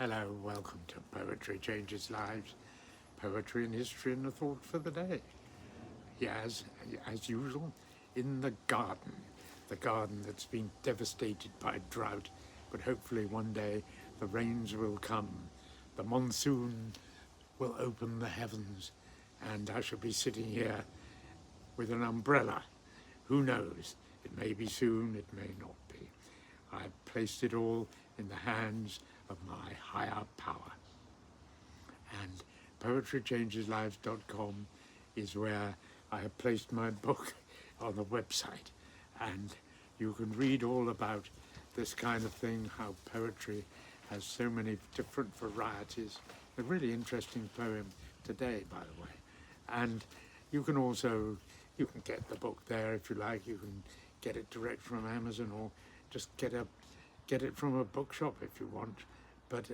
Hello, welcome to Poetry Changes Lives, poetry and history and a thought for the day. Yes, as usual, in the garden that's been devastated by drought, but hopefully one day the rains will come, the monsoon will open the heavens, and I shall be sitting here with an umbrella. Who knows? It may be soon, it may not be. I've placed it all in the hands of my higher power. And poetrychangeslives.com is where I have placed my book on the website. And you can read all about this kind of thing, how poetry has so many different varieties. A really interesting poem today, by the way. And you can get the book there if you like. You can get it direct from Amazon, or just get it from a bookshop if you want. But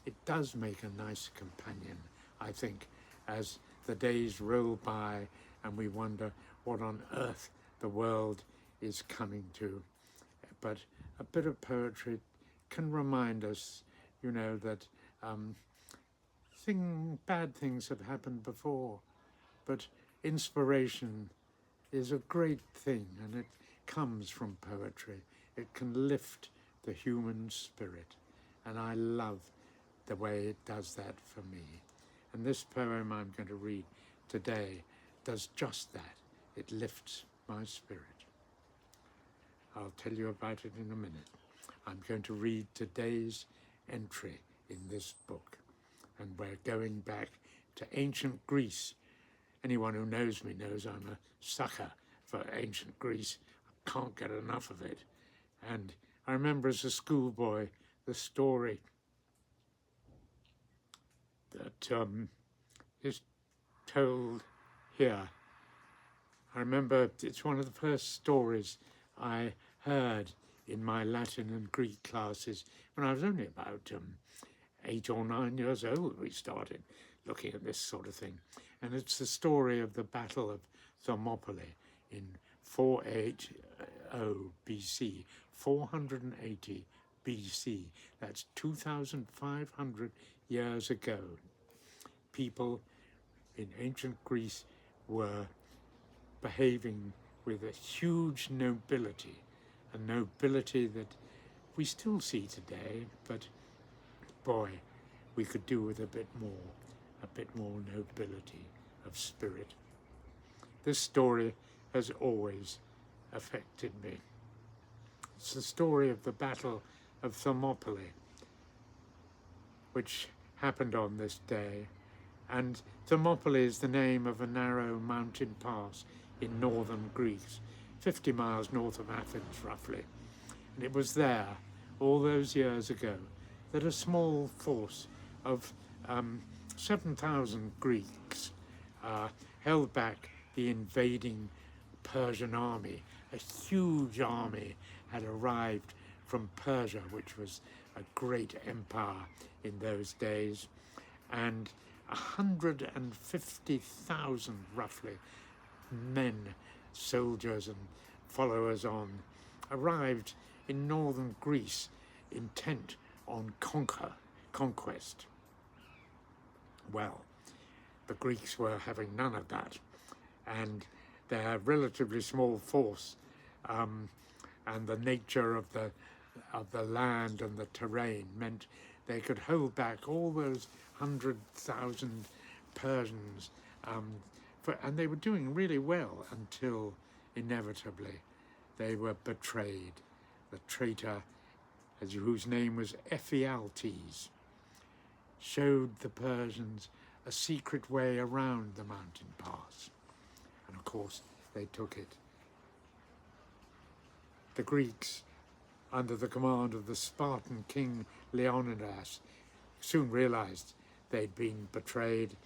it does make a nice companion, I think, as the days roll by and we wonder what on earth the world is coming to. But a bit of poetry can remind us, that bad things have happened before, but inspiration is a great thing, and it comes from poetry. It can lift the human spirit, and I love the way it does that for me. And this poem I'm going to read today does just that. It lifts my spirit. I'll tell you about it in a minute. I'm going to read today's entry in this book, and we're going back to ancient Greece. Anyone who knows me knows I'm a sucker for ancient Greece. I can't get enough of it. And I remember as a schoolboy the story that is told here. I remember it's one of the first stories I heard in my Latin and Greek classes when I was only about 8 or 9 years old. We started looking at this sort of thing. And it's the story of the Battle of Thermopylae in 480 BC, 480 BC. That's 2,500 years ago. People in ancient Greece were behaving with a huge nobility, a nobility that we still see today, but boy, we could do with a bit more nobility of spirit. This story has always affected me. It's the story of the Battle of Thermopylae, which happened on this day. And Thermopylae is the name of a narrow mountain pass in northern Greece, 50 miles north of Athens, roughly. And it was there, all those years ago, that a small force of 7,000 Greeks held back the invading Persian army. A huge army had arrived from Persia, which was a great empire in those days, and 150,000 roughly men, soldiers and followers on, arrived in northern Greece intent on conquest. Well, the Greeks were having none of that, and their relatively small force and the nature of the land and the terrain meant they could hold back all those 100,000 Persians, and they were doing really well until inevitably they were betrayed. The traitor, whose name was Ephialtes, showed the Persians a secret way around the mountain pass, and of course they took it. The Greeks, under the command of the Spartan King Leonidas, soon realized they'd been betrayed,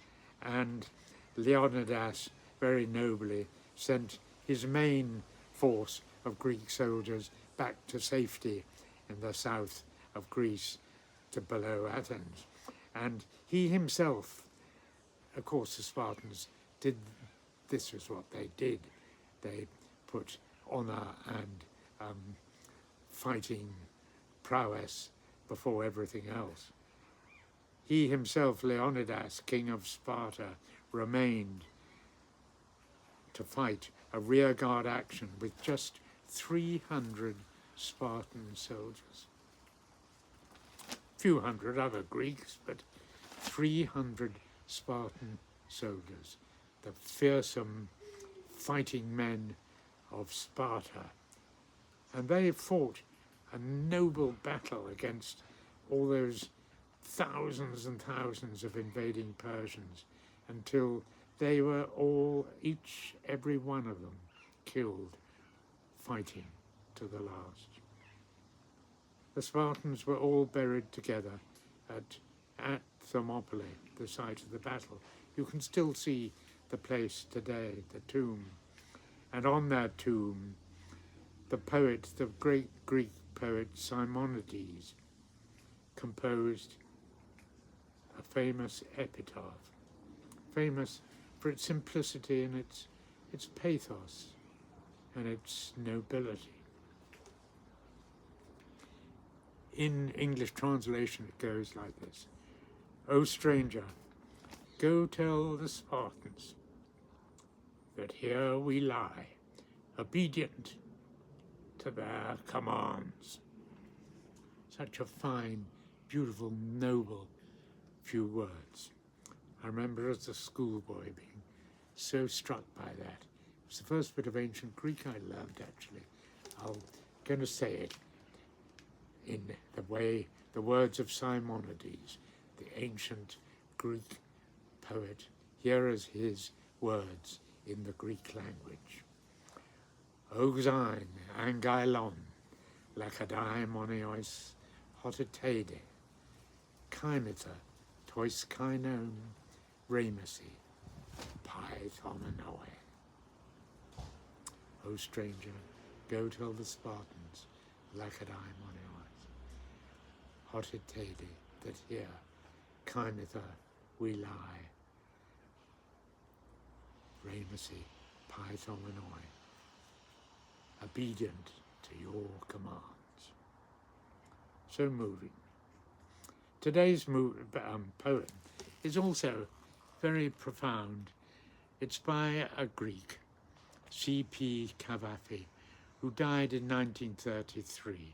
and Leonidas very nobly sent his main force of Greek soldiers back to safety in the south of Greece, to below Athens. And he himself, of course the Spartans this was what they did. They put honor and fighting prowess before everything else. He himself, Leonidas, king of Sparta, remained to fight a rearguard action with just 300 Spartan soldiers. Few hundred other Greeks, but 300 Spartan soldiers, the fearsome fighting men of Sparta. And they fought a noble battle against all those thousands and thousands of invading Persians until they were all, every one of them, killed fighting to the last. The Spartans were all buried together at Thermopylae, the site of the battle. You can still see the place today, the tomb. And on that tomb, the poet, the great Greek poet Simonides, composed a famous epitaph, famous for its simplicity and its pathos and its nobility. In English translation, it goes like this: "O stranger, go tell the Spartans that here we lie, obedient to their commands." Such a fine, beautiful, noble few words. I remember as a schoolboy being so struck by that. It was the first bit of ancient Greek I learned, actually. I'm going to say it in the words of Simonides, the ancient Greek poet. Here is his words in the Greek language. Ogzain angailon, lakadai moniois hotitade, kaimitha, tois kainon, ramesi, pythomanoe. O stranger, go tell the Spartans, lakadai moniois, hotitade, that here, kaimitha, we lie, ramesi, pythomanoe, obedient to your commands. So moving. Today's poem is also very profound. It's by a Greek, C.P. Cavafy, who died in 1933.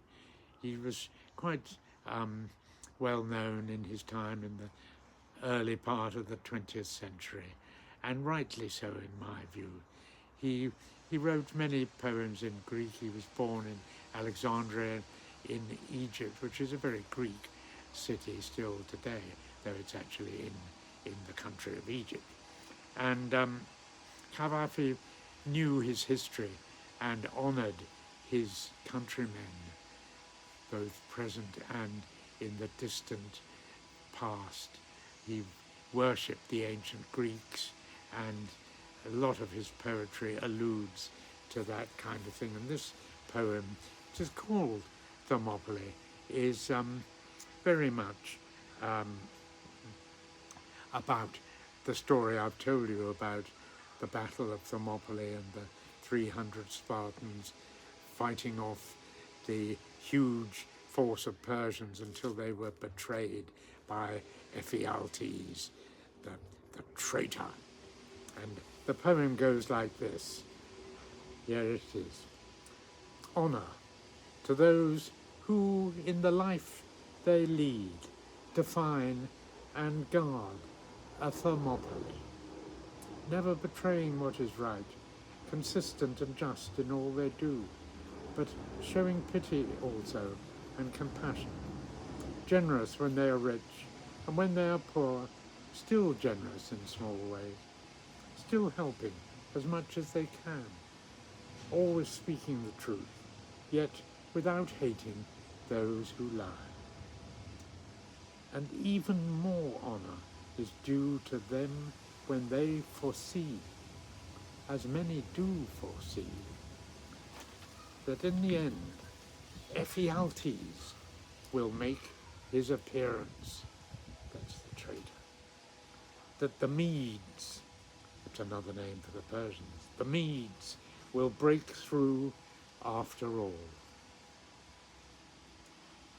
He was quite well known in his time in the early part of the 20th century, and rightly so in my view. He wrote many poems in Greek. He was born in Alexandria in Egypt, which is a very Greek city still today, though it's actually in the country of Egypt. And Cavafy knew his history and honoured his countrymen, both present and in the distant past. He worshipped the ancient Greeks, and a lot of his poetry alludes to that kind of thing. And this poem, which is called Thermopylae, is very much about the story I've told you about the Battle of Thermopylae and the 300 Spartans fighting off the huge force of Persians until they were betrayed by Ephialtes, the traitor. And the poem goes like this. Here it is. Honour to those who in the life they lead define and guard a Thermopylae, never betraying what is right, consistent and just in all they do, but showing pity also and compassion, generous when they are rich, and when they are poor, still generous in small ways, still helping as much as they can, always speaking the truth, yet without hating those who lie. And even more honour is due to them when they foresee, as many do foresee, that in the end Ephialtes will make his appearance, that's the traitor, that the Medes, that's another name for the Persians, the Medes will break through after all.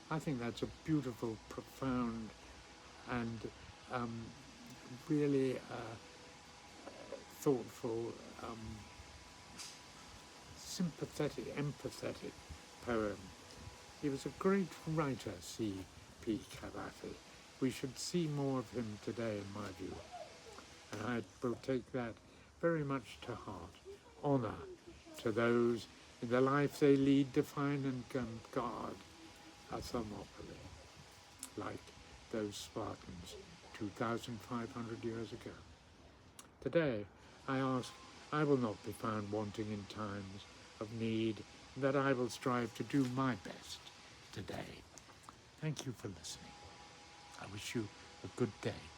I think that's a beautiful, profound and really thoughtful, sympathetic, empathetic poem. He was a great writer, C.P. Cavafy. We should see more of him today, in my view. And I will take that very much to heart. Honour to those in the life they lead, define and guard a Thermopylae, like those Spartans 2,500 years ago. Today, I ask, I will not be found wanting in times of need, and that I will strive to do my best today. Thank you for listening. I wish you a good day.